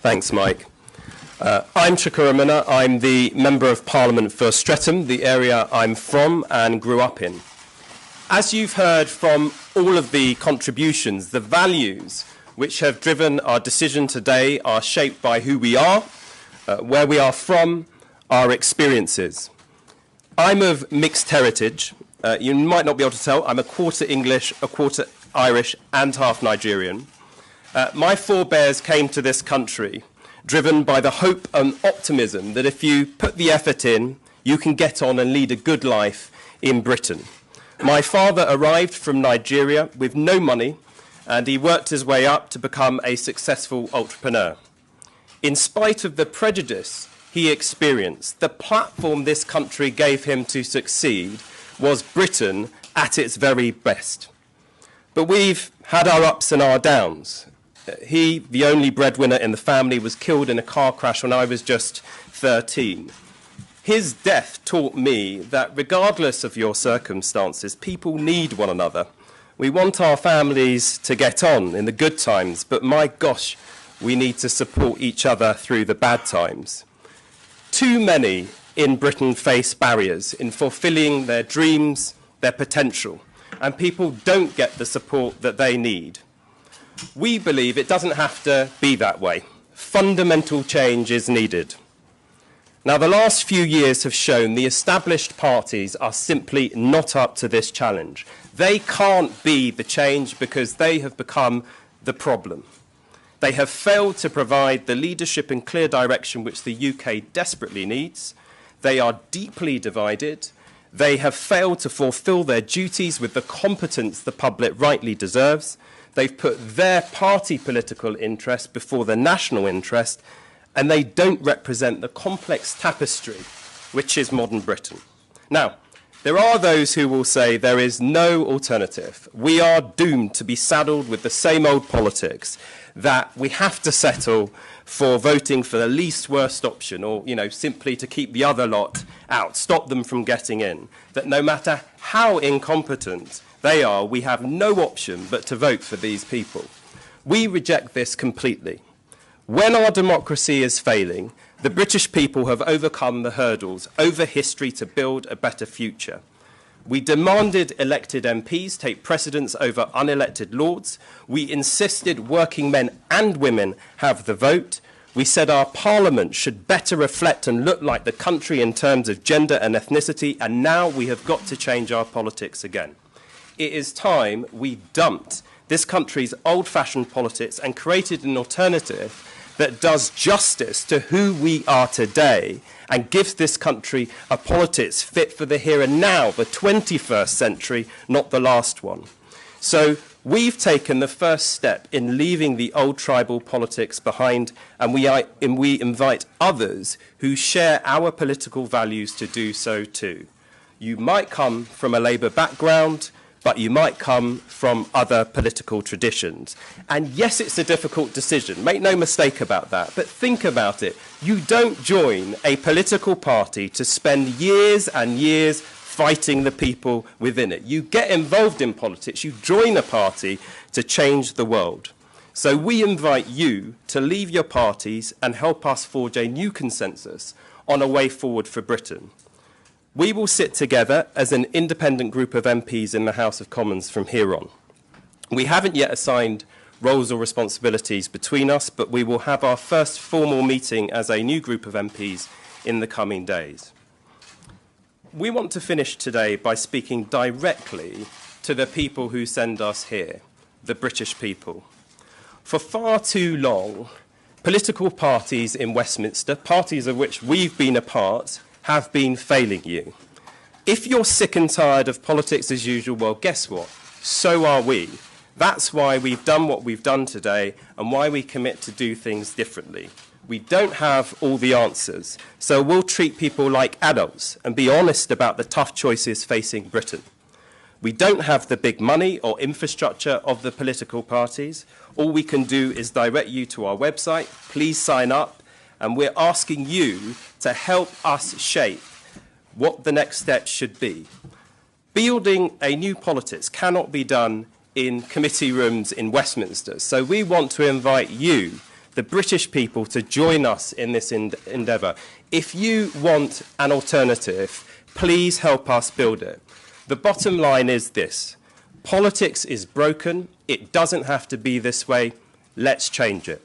Thanks, Mike. I'm Chuka Umunna. I'm the Member of Parliament for Streatham, the area I'm from and grew up in. As you've heard from all of the contributions, the values which have driven our decision today are shaped by who we are, where we are from, our experiences. I'm of mixed heritage. You might not be able to tell. I'm a quarter English, a quarter Irish, and half Nigerian. My forebears came to this country driven by the hope and optimism that if you put the effort in, you can get on and lead a good life in Britain. My father arrived from Nigeria with no money, and he worked his way up to become a successful entrepreneur. In spite of the prejudice he experienced, the platform this country gave him to succeed was Britain at its very best. But we've had our ups and our downs. He, the only breadwinner in the family, was killed in a car crash when I was just 13. His death taught me that regardless of your circumstances, people need one another. We want our families to get on in the good times, but my gosh, we need to support each other through the bad times. Too many in Britain face barriers in fulfilling their dreams, their potential, and people don't get the support that they need. We believe it doesn't have to be that way. Fundamental change is needed. Now, the last few years have shown the established parties are simply not up to this challenge. They can't be the change because they have become the problem. They have failed to provide the leadership and clear direction which the UK desperately needs. They are deeply divided. They have failed to fulfil their duties with the competence the public rightly deserves. They've put their party political interest before the national interest, and they don't represent the complex tapestry which is modern Britain. Now, there are those who will say there is no alternative. We are doomed to be saddled with the same old politics, that we have to settle for voting for the least worst option, or, simply to keep the other lot out, stop them from getting in, that no matter how incompetent they are, we have no option but to vote for these people. We reject this completely. When our democracy is failing, the British people have overcome the hurdles over history to build a better future. We demanded elected MPs take precedence over unelected lords. We insisted working men and women have the vote. We said our parliament should better reflect and look like the country in terms of gender and ethnicity, and now we have got to change our politics again. It is time we dumped this country's old-fashioned politics and created an alternative that does justice to who we are today and gives this country a politics fit for the here and now, the 21st century, not the last one. So we've taken the first step in leaving the old tribal politics behind, and we invite others who share our political values to do so too. You might come from a Labour background, but you might come from other political traditions. And yes, it's a difficult decision. Make no mistake about that. But think about it. You don't join a political party to spend years and years fighting the people within it. You get involved in politics. You join a party to change the world. So we invite you to leave your parties and help us forge a new consensus on a way forward for Britain. We will sit together as an independent group of MPs in the House of Commons from here on. We haven't yet assigned roles or responsibilities between us, but we will have our first formal meeting as a new group of MPs in the coming days. We want to finish today by speaking directly to the people who send us here, the British people. For far too long, political parties in Westminster, parties of which we've been a part, have been failing you. If you're sick and tired of politics as usual, well, guess what? So are we. That's why we've done what we've done today and why we commit to do things differently. We don't have all the answers, so we'll treat people like adults and be honest about the tough choices facing Britain. We don't have the big money or infrastructure of the political parties. All we can do is direct you to our website. Please sign up. And we're asking you to help us shape what the next step should be. Building a new politics cannot be done in committee rooms in Westminster. So we want to invite you the British people to join us in this endeavour. If you want an alternative, please help us build it. The bottom line is this: politics is broken. It doesn't have to be this way. Let's change it.